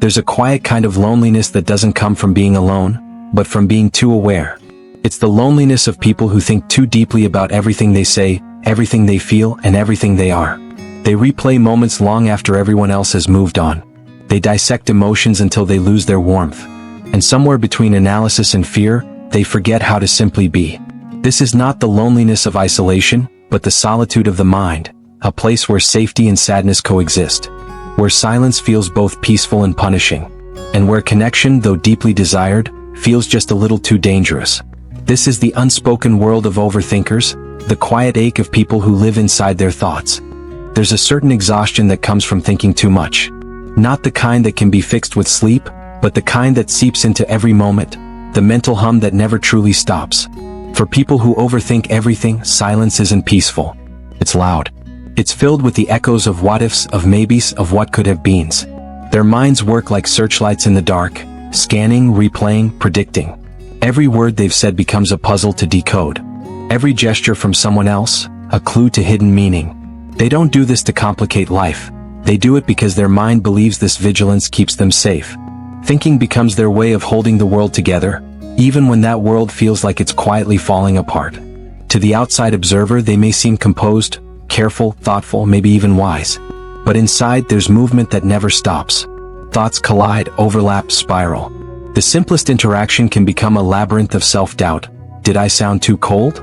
There's a quiet kind of loneliness that doesn't come from being alone, but from being too aware. It's the loneliness of people who think too deeply about everything they say, everything they feel, and everything they are. They replay moments long after everyone else has moved on. They dissect emotions until they lose their warmth. And somewhere between analysis and fear, they forget how to simply be. This is not the loneliness of isolation, but the solitude of the mind, a place where safety and sadness coexist, where silence feels both peaceful and punishing, and where connection, though deeply desired, feels just a little too dangerous. This is the unspoken world of overthinkers, the quiet ache of people who live inside their thoughts. There's a certain exhaustion that comes from thinking too much. Not the kind that can be fixed with sleep, but the kind that seeps into every moment, the mental hum that never truly stops. For people who overthink everything, silence isn't peaceful. It's loud. It's filled with the echoes of what-ifs, of maybes, of what could have beens. Their minds work like searchlights in the dark, scanning, replaying, predicting. Every word they've said becomes a puzzle to decode. Every gesture from someone else, a clue to hidden meaning. They don't do this to complicate life. They do it because their mind believes this vigilance keeps them safe. Thinking becomes their way of holding the world together, even when that world feels like it's quietly falling apart. To the outside observer, they may seem composed, careful, thoughtful, maybe even wise. But inside, there's movement that never stops. Thoughts collide, overlap, spiral. The simplest interaction can become a labyrinth of self-doubt. Did I sound too cold?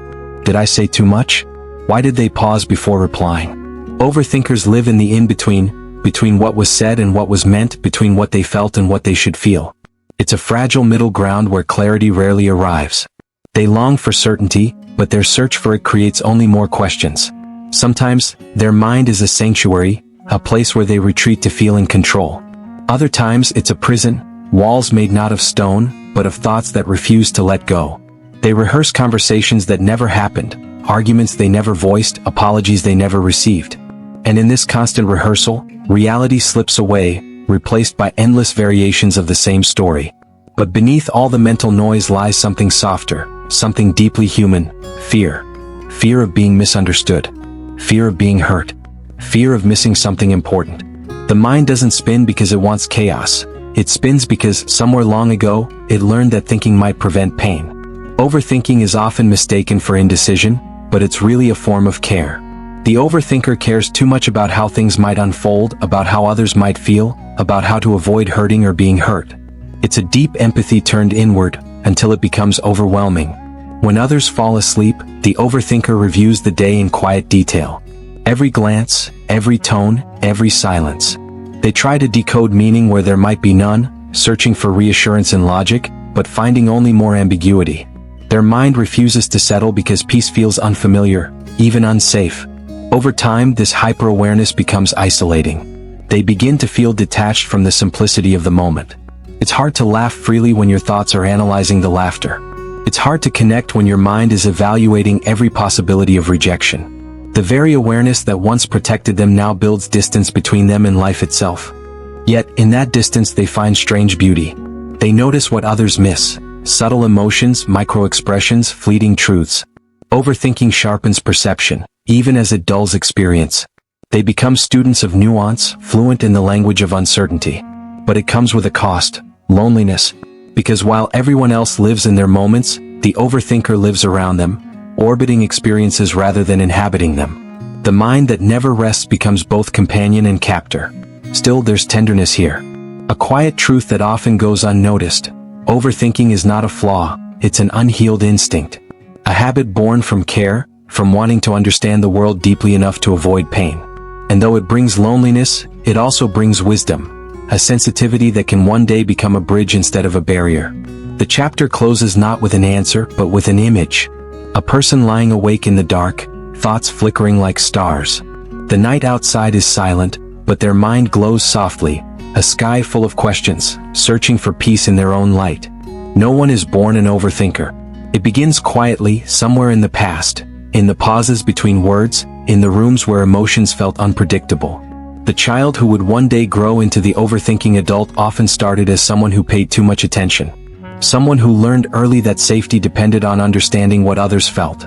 Did I say too much? Why did they pause before replying? Overthinkers live in the in-between, between what was said and what was meant, between what they felt and what they should feel. It's a fragile middle ground where clarity rarely arrives. They long for certainty, but their search for it creates only more questions. Sometimes, their mind is a sanctuary, a place where they retreat to feel in control. Other times, it's a prison, walls made not of stone, but of thoughts that refuse to let go. They rehearse conversations that never happened, arguments they never voiced, apologies they never received. And in this constant rehearsal, reality slips away, replaced by endless variations of the same story. But beneath all the mental noise lies something softer, something deeply human: fear. Fear of being misunderstood. Fear of being hurt. Fear of missing something important. The mind doesn't spin because it wants chaos. It spins because, somewhere long ago, it learned that thinking might prevent pain. Overthinking is often mistaken for indecision, but it's really a form of care. The overthinker cares too much about how things might unfold, about how others might feel, about how to avoid hurting or being hurt. It's a deep empathy turned inward, until it becomes overwhelming. When others fall asleep, the overthinker reviews the day in quiet detail. Every glance, every tone, every silence. They try to decode meaning where there might be none, searching for reassurance in logic, but finding only more ambiguity. Their mind refuses to settle because peace feels unfamiliar, even unsafe. Over time, this hyper-awareness becomes isolating. They begin to feel detached from the simplicity of the moment. It's hard to laugh freely when your thoughts are analyzing the laughter. It's hard to connect when your mind is evaluating every possibility of rejection. The very awareness that once protected them now builds distance between them and life itself. Yet, in that distance they find strange beauty. They notice what others miss: subtle emotions, micro-expressions, fleeting truths. Overthinking sharpens perception, even as it dulls experience. They become students of nuance, fluent in the language of uncertainty. But it comes with a cost: loneliness. Because while everyone else lives in their moments, the overthinker lives around them, orbiting experiences rather than inhabiting them. The mind that never rests becomes both companion and captor. Still, there's tenderness here. A quiet truth that often goes unnoticed. Overthinking is not a flaw, it's an unhealed instinct. A habit born from care, from wanting to understand the world deeply enough to avoid pain. And though it brings loneliness, it also brings wisdom. A sensitivity that can one day become a bridge instead of a barrier. The chapter closes not with an answer, but with an image. A person lying awake in the dark, thoughts flickering like stars. The night outside is silent, but their mind glows softly, a sky full of questions, searching for peace in their own light. No one is born an overthinker. It begins quietly, somewhere in the past, in the pauses between words, in the rooms where emotions felt unpredictable. The child who would one day grow into the overthinking adult often started as someone who paid too much attention. Someone who learned early that safety depended on understanding what others felt.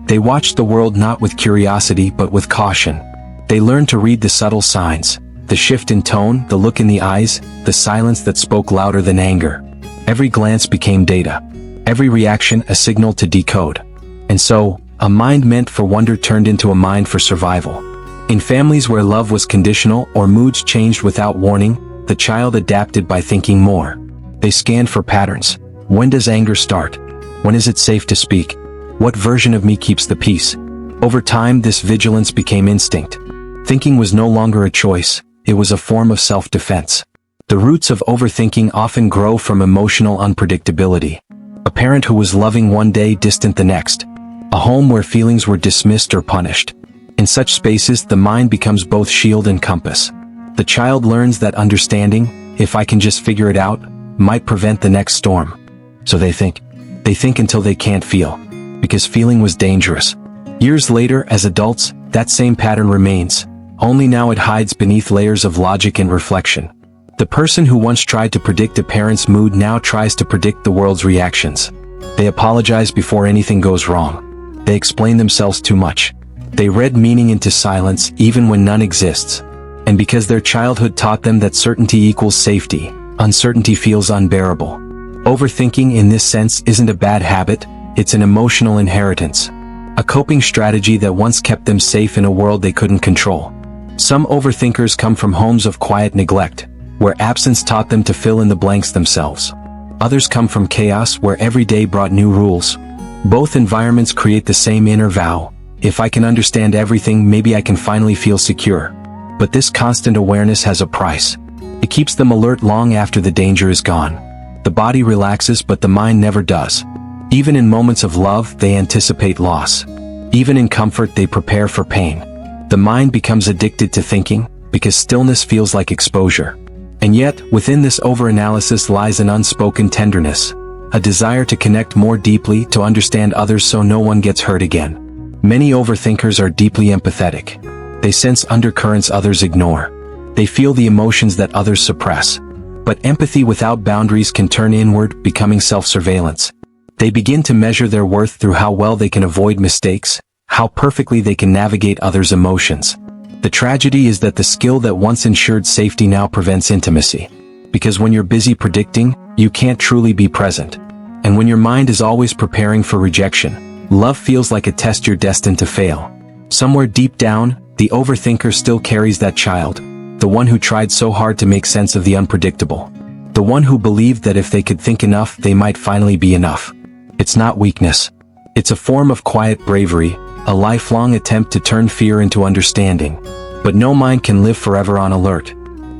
They watched the world not with curiosity but with caution. They learned to read the subtle signs, The shift in tone, the look in the eyes, the silence that spoke louder than anger. Every glance became data. Every reaction a signal to decode. And so, a mind meant for wonder turned into a mind for survival. In families where love was conditional or moods changed without warning, the child adapted by thinking more. They scanned for patterns. When does anger start? When is it safe to speak? What version of me keeps the peace? Over time, this vigilance became instinct. Thinking was no longer a choice, it was a form of self-defense. The roots of overthinking often grow from emotional unpredictability. A parent who was loving one day, distant the next. A home where feelings were dismissed or punished. In such spaces, the mind becomes both shield and compass. The child learns that understanding, if I can just figure it out, might prevent the next storm. So they think. They think until they can't feel. Because feeling was dangerous. Years later, as adults, that same pattern remains. Only now it hides beneath layers of logic and reflection. The person who once tried to predict a parent's mood now tries to predict the world's reactions. They apologize before anything goes wrong. They explain themselves too much. They read meaning into silence even when none exists. And because their childhood taught them that certainty equals safety, uncertainty feels unbearable. Overthinking in this sense isn't a bad habit, it's an emotional inheritance. A coping strategy that once kept them safe in a world they couldn't control. Some overthinkers come from homes of quiet neglect, where absence taught them to fill in the blanks themselves. Others come from chaos where every day brought new rules. Both environments create the same inner vow. If I can understand everything, maybe I can finally feel secure. But this constant awareness has a price. It keeps them alert long after the danger is gone. The body relaxes, but the mind never does. Even in moments of love, they anticipate loss. Even in comfort, they prepare for pain. The mind becomes addicted to thinking, because stillness feels like exposure. And yet, within this overanalysis lies an unspoken tenderness, a desire to connect more deeply, to understand others so no one gets hurt again. Many overthinkers are deeply empathetic. They sense undercurrents others ignore. They feel the emotions that others suppress. But empathy without boundaries can turn inward, becoming self-surveillance. They begin to measure their worth through how well they can avoid mistakes, how perfectly they can navigate others' emotions. The tragedy is that the skill that once ensured safety now prevents intimacy. Because when you're busy predicting, you can't truly be present. And when your mind is always preparing for rejection, love feels like a test you're destined to fail. Somewhere deep down, the overthinker still carries that child, the one who tried so hard to make sense of the unpredictable. The one who believed that if they could think enough, they might finally be enough. It's not weakness. It's a form of quiet bravery, a lifelong attempt to turn fear into understanding. But no mind can live forever on alert.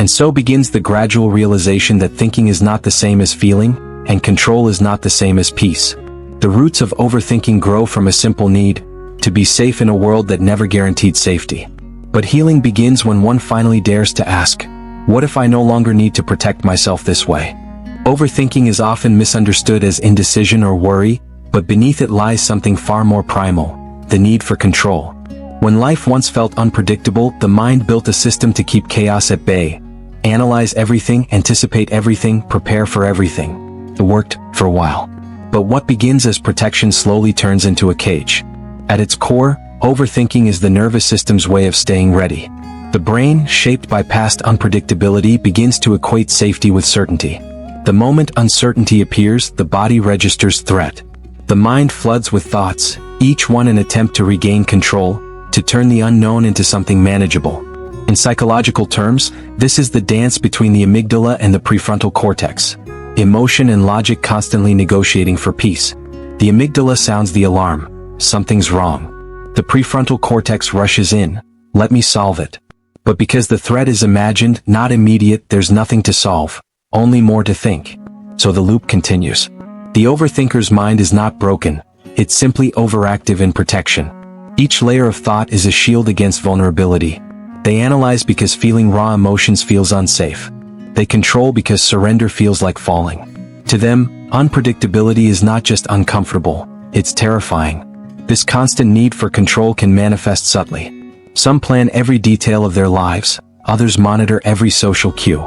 And so begins the gradual realization that thinking is not the same as feeling, and control is not the same as peace. The roots of overthinking grow from a simple need, to be safe in a world that never guaranteed safety. But healing begins when one finally dares to ask, what if I no longer need to protect myself this way? Overthinking is often misunderstood as indecision or worry, but beneath it lies something far more primal, the need for control. When life once felt unpredictable, the mind built a system to keep chaos at bay. Analyze everything, anticipate everything, prepare for everything. It worked for a while. But what begins as protection slowly turns into a cage. At its core, overthinking is the nervous system's way of staying ready. The brain, shaped by past unpredictability, begins to equate safety with certainty. The moment uncertainty appears, the body registers threat. The mind floods with thoughts, each one an attempt to regain control, to turn the unknown into something manageable. In psychological terms, this is the dance between the amygdala and the prefrontal cortex. Emotion and logic constantly negotiating for peace. The amygdala sounds the alarm. Something's wrong. The prefrontal cortex rushes in. Let me solve it. But because the threat is imagined, not immediate, there's nothing to solve. Only more to think. So the loop continues. The overthinker's mind is not broken. It's simply overactive in protection. Each layer of thought is a shield against vulnerability. They analyze because feeling raw emotions feels unsafe. They control because surrender feels like falling. To them, unpredictability is not just uncomfortable, it's terrifying. This constant need for control can manifest subtly. Some plan every detail of their lives, others monitor every social cue.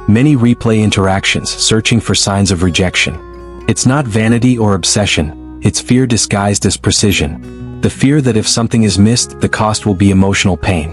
Many replay interactions, searching for signs of rejection. It's not vanity or obsession, it's fear disguised as precision. The fear that if something is missed, the cost will be emotional pain.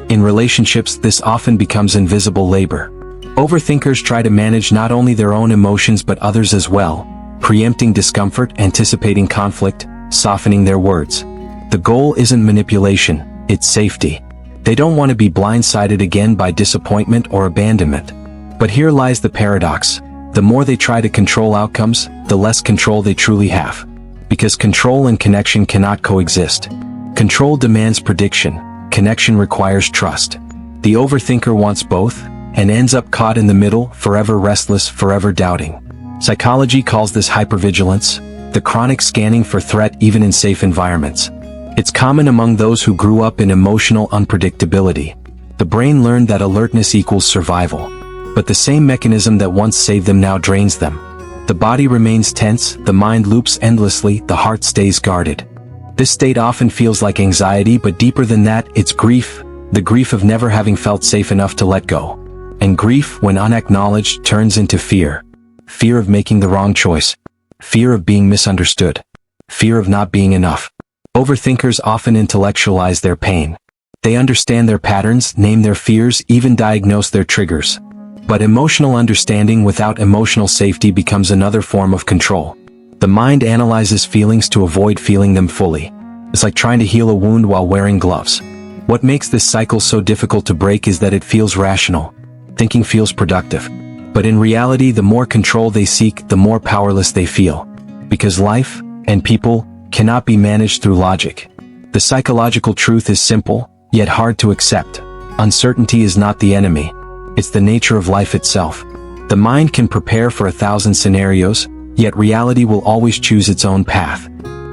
In relationships, this often becomes invisible labor. Overthinkers try to manage not only their own emotions but others as well, preempting discomfort, anticipating conflict, softening their words. The goal isn't manipulation, it's safety. They don't want to be blindsided again by disappointment or abandonment. But here lies the paradox. The more they try to control outcomes, the less control they truly have. Because control and connection cannot coexist. Control demands prediction, connection requires trust. The overthinker wants both, and ends up caught in the middle, forever restless, forever doubting. Psychology calls this hypervigilance, the chronic scanning for threat even in safe environments. It's common among those who grew up in emotional unpredictability. The brain learned that alertness equals survival. But the same mechanism that once saved them now drains them. The body remains tense, the mind loops endlessly, the heart stays guarded. This state often feels like anxiety, but deeper than that, it's grief, the grief of never having felt safe enough to let go. And grief, when unacknowledged, turns into fear. Fear of making the wrong choice. Fear of being misunderstood. Fear of not being enough. Overthinkers often intellectualize their pain. They understand their patterns, name their fears, even diagnose their triggers. But emotional understanding without emotional safety becomes another form of control. The mind analyzes feelings to avoid feeling them fully. It's like trying to heal a wound while wearing gloves. What makes this cycle so difficult to break is that it feels rational. Thinking feels productive. But in reality, the more control they seek, the more powerless they feel. Because life, and people, cannot be managed through logic. The psychological truth is simple, yet hard to accept. Uncertainty is not the enemy. It's the nature of life itself. The mind can prepare for 1,000 scenarios, yet reality will always choose its own path.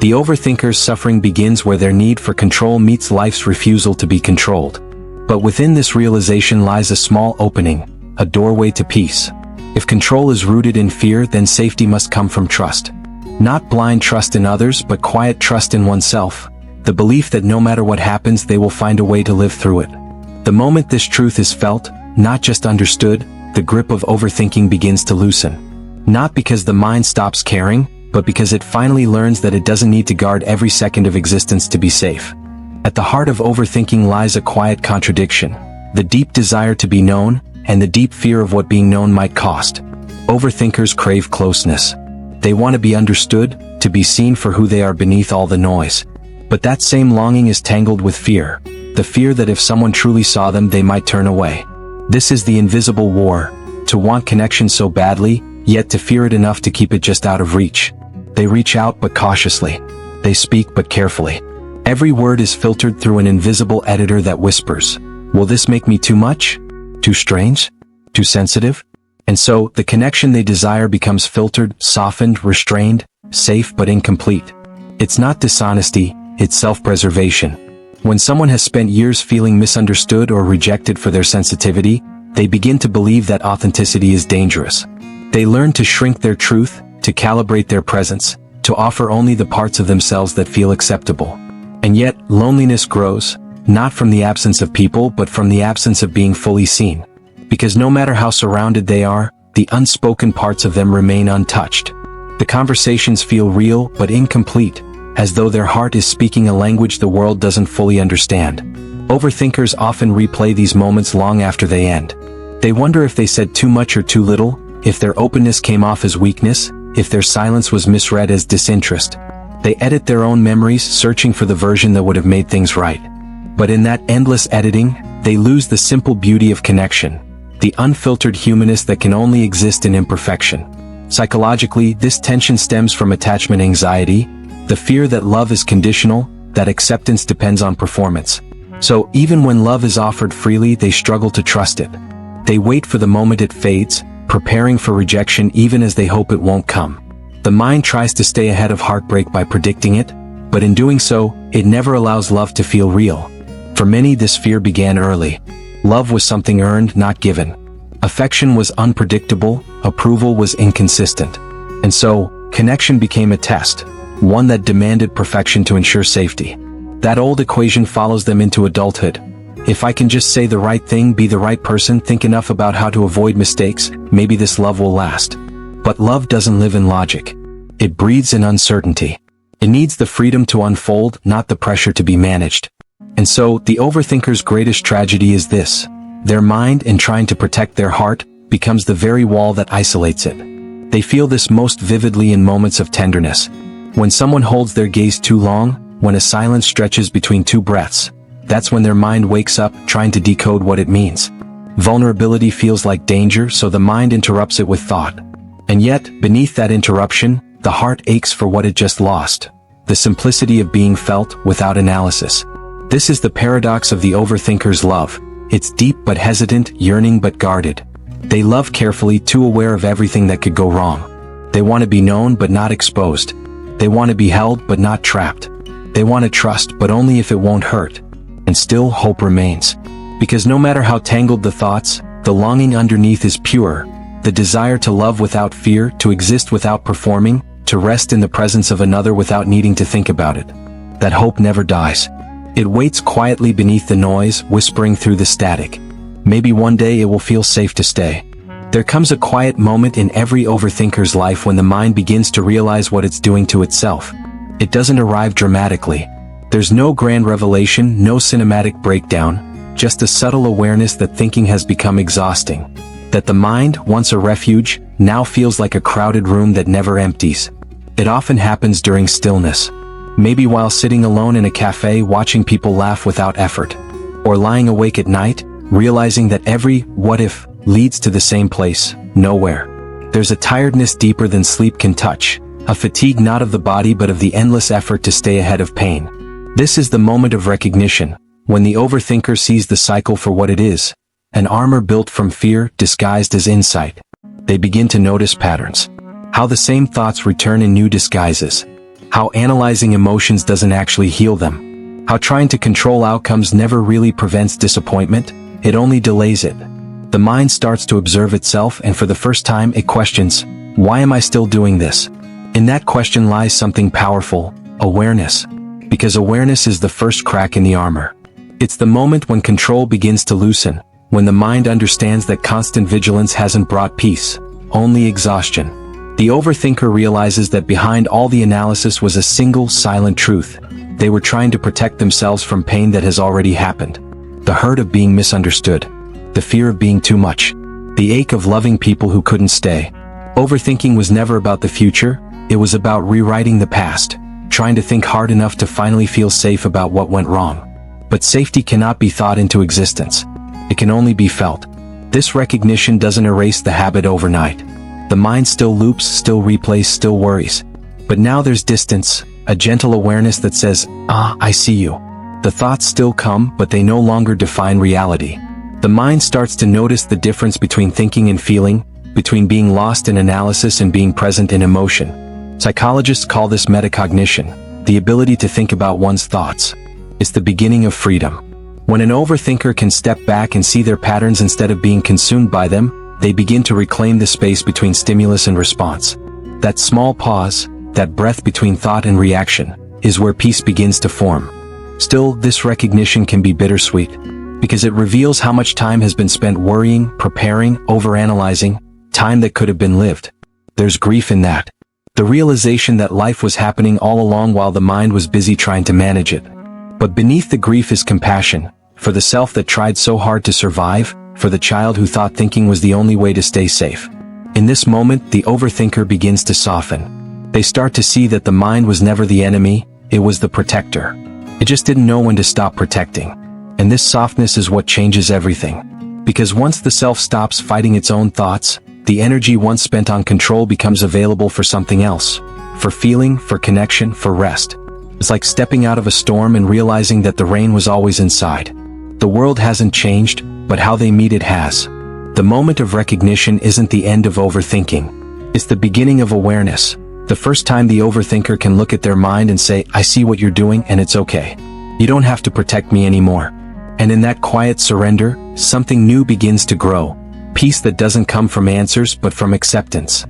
The overthinker's suffering begins where their need for control meets life's refusal to be controlled. But within this realization lies a small opening, a doorway to peace. If control is rooted in fear, then safety must come from trust. Not blind trust in others, but quiet trust in oneself. The belief that no matter what happens, they will find a way to live through it. The moment this truth is felt, not just understood, the grip of overthinking begins to loosen. Not because the mind stops caring, but because it finally learns that it doesn't need to guard every second of existence to be safe. At the heart of overthinking lies a quiet contradiction, the deep desire to be known, and the deep fear of what being known might cost. Overthinkers crave closeness. They want to be understood, to be seen for who they are beneath all the noise. But that same longing is tangled with fear, the fear that if someone truly saw them, they might turn away. This is the invisible war, to want connection so badly, yet to fear it enough to keep it just out of reach. They reach out but cautiously. They speak but carefully. Every word is filtered through an invisible editor that whispers, "Will this make me too much? Too strange? Too sensitive?" And so, the connection they desire becomes filtered, softened, restrained, safe but incomplete. It's not dishonesty, it's self-preservation. When someone has spent years feeling misunderstood or rejected for their sensitivity, they begin to believe that authenticity is dangerous. They learn to shrink their truth, to calibrate their presence, to offer only the parts of themselves that feel acceptable. And yet, loneliness grows, not from the absence of people but from the absence of being fully seen. Because no matter how surrounded they are, the unspoken parts of them remain untouched. The conversations feel real but incomplete, as though their heart is speaking a language the world doesn't fully understand. Overthinkers often replay these moments long after they end. They wonder if they said too much or too little, if their openness came off as weakness, if their silence was misread as disinterest. They edit their own memories, searching for the version that would have made things right. But in that endless editing, they lose the simple beauty of connection, the unfiltered humanness that can only exist in imperfection. Psychologically, this tension stems from attachment anxiety, the fear that love is conditional, that acceptance depends on performance. So even when love is offered freely, they struggle to trust it. They wait for the moment it fades, preparing for rejection even as they hope it won't come. The mind tries to stay ahead of heartbreak by predicting it, but in doing so, it never allows love to feel real. For many, this fear began early. Love was something earned, not given. Affection was unpredictable, approval was inconsistent. And so, connection became a test, one that demanded perfection to ensure safety. That old equation follows them into adulthood. If I can just say the right thing, be the right person, think enough about how to avoid mistakes, maybe this love will last. But love doesn't live in logic. It breathes in uncertainty. It needs the freedom to unfold, not the pressure to be managed. And so, the overthinker's greatest tragedy is this. Their mind, in trying to protect their heart, becomes the very wall that isolates it. They feel this most vividly in moments of tenderness. When someone holds their gaze too long, when a silence stretches between two breaths, that's when their mind wakes up, trying to decode what it means. Vulnerability feels like danger, so the mind interrupts it with thought. And yet, beneath that interruption, the heart aches for what it just lost. The simplicity of being felt without analysis. This is the paradox of the overthinker's love. It's deep but hesitant, yearning but guarded. They love carefully, too aware of everything that could go wrong. They want to be known but not exposed. They want to be held but not trapped. They want to trust but only if it won't hurt. And still hope remains. Because no matter how tangled the thoughts, the longing underneath is pure. The desire to love without fear, to exist without performing, to rest in the presence of another without needing to think about it. That hope never dies. It waits quietly beneath the noise, whispering through the static. Maybe one day it will feel safe to stay. There comes a quiet moment in every overthinker's life when the mind begins to realize what it's doing to itself. It doesn't arrive dramatically. There's no grand revelation, no cinematic breakdown, just a subtle awareness that thinking has become exhausting. That the mind, once a refuge, now feels like a crowded room that never empties. It often happens during stillness. Maybe while sitting alone in a cafe watching people laugh without effort. Or lying awake at night, realizing that every what-if leads to the same place, nowhere. There's a tiredness deeper than sleep can touch, a fatigue not of the body but of the endless effort to stay ahead of pain. This is the moment of recognition, when the overthinker sees the cycle for what it is, an armor built from fear disguised as insight. They begin to notice patterns. How the same thoughts return in new disguises. How analyzing emotions doesn't actually heal them. How trying to control outcomes never really prevents disappointment, it only delays it. The mind starts to observe itself, and for the first time it questions, why am I still doing this? In that question lies something powerful, awareness. Because awareness is the first crack in the armor. It's the moment when control begins to loosen, when the mind understands that constant vigilance hasn't brought peace, only exhaustion. The overthinker realizes that behind all the analysis was a single, silent truth. They were trying to protect themselves from pain that has already happened. The hurt of being misunderstood. The fear of being too much. The ache of loving people who couldn't stay. Overthinking was never about the future, it was about rewriting the past, trying to think hard enough to finally feel safe about what went wrong. But safety cannot be thought into existence. It can only be felt. This recognition doesn't erase the habit overnight. The mind still loops, still replays, still worries. But now there's distance, a gentle awareness that says, I see you. The thoughts still come, but they no longer define reality. The mind starts to notice the difference between thinking and feeling, between being lost in analysis and being present in emotion. Psychologists call this metacognition, the ability to think about one's thoughts. It's the beginning of freedom. When an overthinker can step back and see their patterns instead of being consumed by them, they begin to reclaim the space between stimulus and response. That small pause, that breath between thought and reaction, is where peace begins to form. Still, this recognition can be bittersweet, because it reveals how much time has been spent worrying, preparing, overanalyzing, time that could have been lived. There's grief in that. The realization that life was happening all along while the mind was busy trying to manage it. But beneath the grief is compassion, for the self that tried so hard to survive, for the child who thought thinking was the only way to stay safe. In this moment, the overthinker begins to soften. They start to see that the mind was never the enemy, it was the protector. It just didn't know when to stop protecting. And this softness is what changes everything. Because once the self stops fighting its own thoughts, the energy once spent on control becomes available for something else. For feeling, for connection, for rest. It's like stepping out of a storm and realizing that the rain was always inside. The world hasn't changed, but how they meet it has. The moment of recognition isn't the end of overthinking. It's the beginning of awareness. The first time the overthinker can look at their mind and say, I see what you're doing and it's okay. You don't have to protect me anymore. And in that quiet surrender, something new begins to grow. Peace that doesn't come from answers but from acceptance.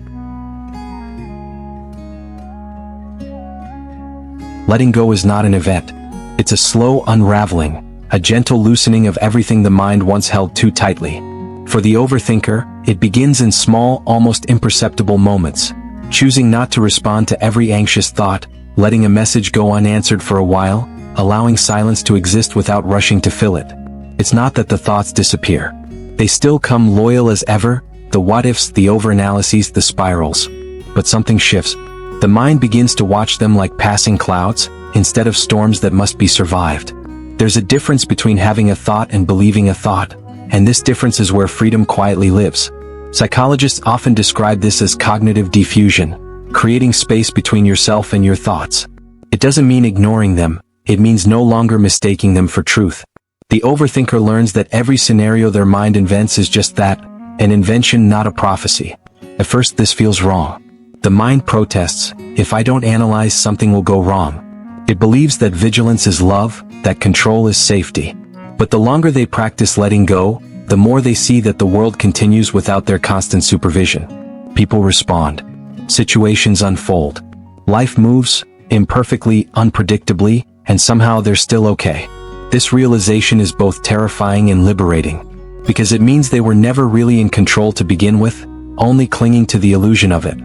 Letting go is not an event. It's a slow unraveling. A gentle loosening of everything the mind once held too tightly. For the overthinker, it begins in small, almost imperceptible moments. Choosing not to respond to every anxious thought, letting a message go unanswered for a while, allowing silence to exist without rushing to fill it. It's not that the thoughts disappear. They still come loyal as ever, the what-ifs, the overanalyses, the spirals. But something shifts. The mind begins to watch them like passing clouds, instead of storms that must be survived. There's a difference between having a thought and believing a thought, and this difference is where freedom quietly lives. Psychologists often describe this as cognitive diffusion, creating space between yourself and your thoughts. It doesn't mean ignoring them, it means no longer mistaking them for truth. The overthinker learns that every scenario their mind invents is just that, an invention, not a prophecy. At first this feels wrong. The mind protests, if I don't analyze, something will go wrong. It believes that vigilance is love, that control is safety. But the longer they practice letting go, the more they see that the world continues without their constant supervision. People respond. Situations unfold. Life moves, imperfectly, unpredictably, and somehow they're still okay. This realization is both terrifying and liberating, because it means they were never really in control to begin with, only clinging to the illusion of it.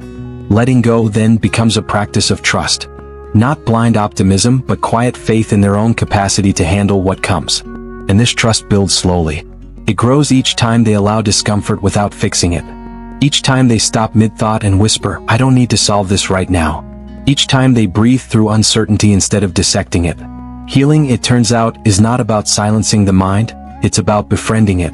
Letting go then becomes a practice of trust. Not blind optimism, but quiet faith in their own capacity to handle what comes. And this trust builds slowly. It grows each time they allow discomfort without fixing it. Each time they stop mid-thought and whisper, I don't need to solve this right now. Each time they breathe through uncertainty instead of dissecting it. Healing, it turns out, is not about silencing the mind, it's about befriending it.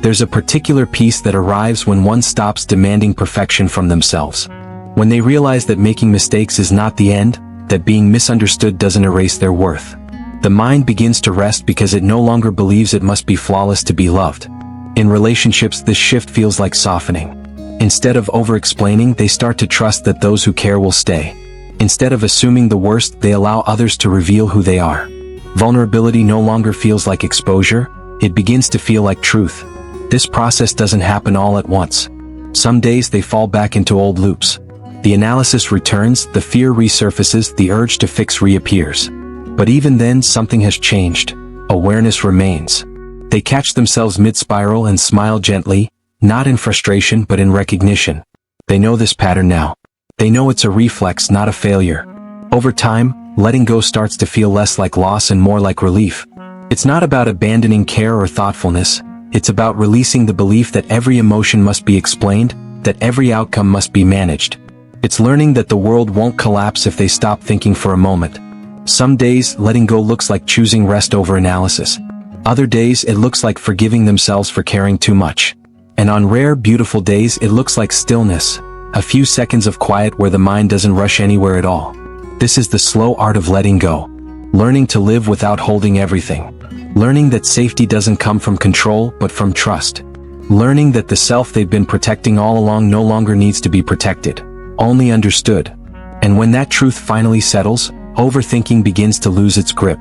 There's a particular peace that arrives when one stops demanding perfection from themselves. When they realize that making mistakes is not the end, that being misunderstood doesn't erase their worth. The mind begins to rest because it no longer believes it must be flawless to be loved. In relationships, this shift feels like softening. Instead of over-explaining, they start to trust that those who care will stay. Instead of assuming the worst, they allow others to reveal who they are. Vulnerability no longer feels like exposure, it begins to feel like truth. This process doesn't happen all at once. Some days they fall back into old loops. The analysis returns, the fear resurfaces, the urge to fix reappears. But even then, something has changed. Awareness remains. They catch themselves mid-spiral and smile gently, not in frustration but in recognition. They know this pattern now. They know it's a reflex, not a failure. Over time, letting go starts to feel less like loss and more like relief. It's not about abandoning care or thoughtfulness, it's about releasing the belief that every emotion must be explained, that every outcome must be managed. It's learning that the world won't collapse if they stop thinking for a moment. Some days, letting go looks like choosing rest over analysis. Other days, it looks like forgiving themselves for caring too much. And on rare, beautiful days, it looks like stillness. A few seconds of quiet where the mind doesn't rush anywhere at all. This is the slow art of letting go. Learning to live without holding everything. Learning that safety doesn't come from control, but from trust. Learning that the self they've been protecting all along no longer needs to be protected, only understood. And when that truth finally settles, overthinking begins to lose its grip.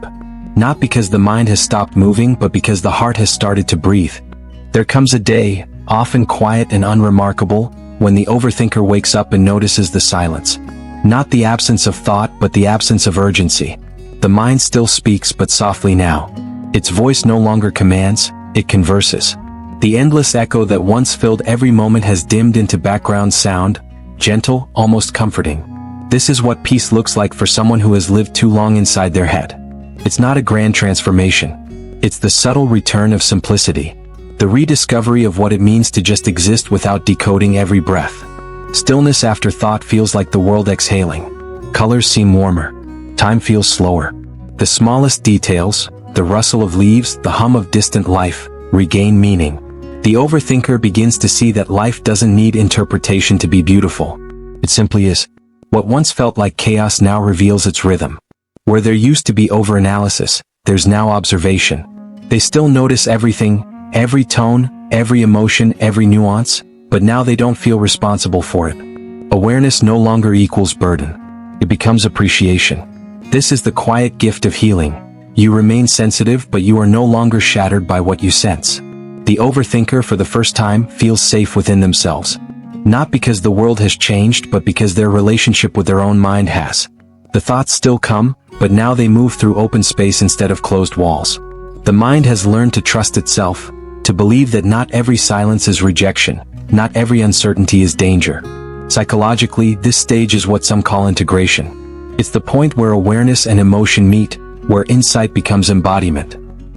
Not because the mind has stopped moving, but because the heart has started to breathe. There comes a day, often quiet and unremarkable, when the overthinker wakes up and notices the silence. Not the absence of thought, but the absence of urgency. The mind still speaks, but softly now. Its voice no longer commands, it converses. The endless echo that once filled every moment has dimmed into background sound, gentle, almost comforting. This is what peace looks like for someone who has lived too long inside their head. It's not a grand transformation. It's the subtle return of simplicity. The rediscovery of what it means to just exist without decoding every breath. Stillness after thought feels like the world exhaling. Colors seem warmer. Time feels slower. The smallest details, the rustle of leaves, the hum of distant life, regain meaning. The overthinker begins to see that life doesn't need interpretation to be beautiful. It simply is. What once felt like chaos now reveals its rhythm. Where there used to be overanalysis, there's now observation. They still notice everything, every tone, every emotion, every nuance, but now they don't feel responsible for it. Awareness no longer equals burden. It becomes appreciation. This is the quiet gift of healing. You remain sensitive, but you are no longer shattered by what you sense. The overthinker for the first time feels safe within themselves. Not because the world has changed, but because their relationship with their own mind has. The thoughts still come, but now they move through open space instead of closed walls. The mind has learned to trust itself, to believe that not every silence is rejection, not every uncertainty is danger. Psychologically, this stage is what some call integration. It's the point where awareness and emotion meet, where insight becomes embodiment.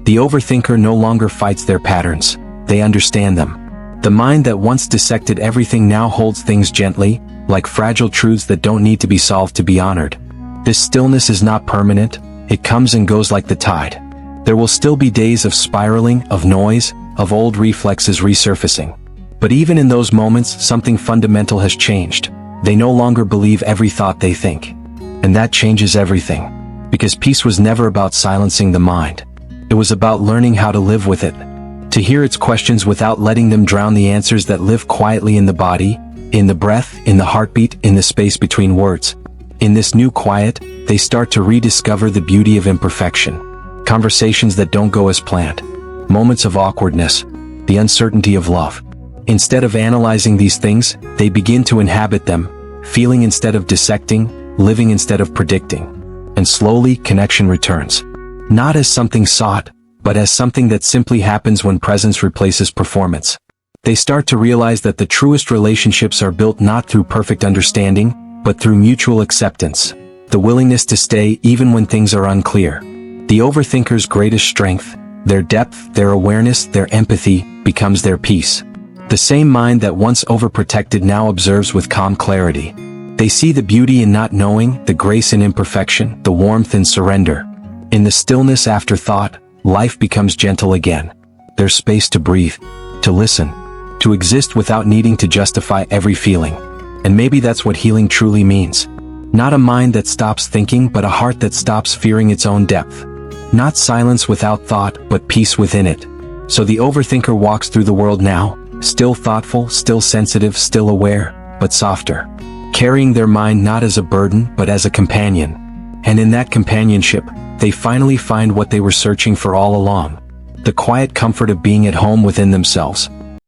The overthinker no longer fights their patterns, they understand them. The mind that once dissected everything now holds things gently, like fragile truths that don't need to be solved to be honored. This stillness is not permanent, it comes and goes like the tide. There will still be days of spiraling, of noise, of old reflexes resurfacing. But even in those moments, something fundamental has changed. They no longer believe every thought they think. And that changes everything. Because peace was never about silencing the mind. It was about learning how to live with it. To hear its questions without letting them drown the answers that live quietly in the body, in the breath, in the heartbeat, in the space between words. In this new quiet, they start to rediscover the beauty of imperfection. Conversations that don't go as planned. Moments of awkwardness. The uncertainty of love. Instead of analyzing these things, they begin to inhabit them, feeling instead of dissecting, living instead of predicting. And slowly, connection returns. Not as something sought, but as something that simply happens when presence replaces performance. They start to realize that the truest relationships are built not through perfect understanding, but through mutual acceptance. The willingness to stay even when things are unclear. The overthinker's greatest strength, their depth, their awareness, their empathy, becomes their peace. The same mind that once overprotected now observes with calm clarity. They see the beauty in not knowing, the grace in imperfection, the warmth in surrender. In the stillness after thought, life becomes gentle again. There's space to breathe, to listen, to exist without needing to justify every feeling. And maybe that's what healing truly means. Not a mind that stops thinking, but a heart that stops fearing its own depth. Not silence without thought, but peace within it. So the overthinker walks through the world now, still thoughtful, still sensitive, still aware, but softer. Carrying their mind not as a burden, but as a companion. And in that companionship, they finally find what they were searching for all along. The quiet comfort of being at home within themselves.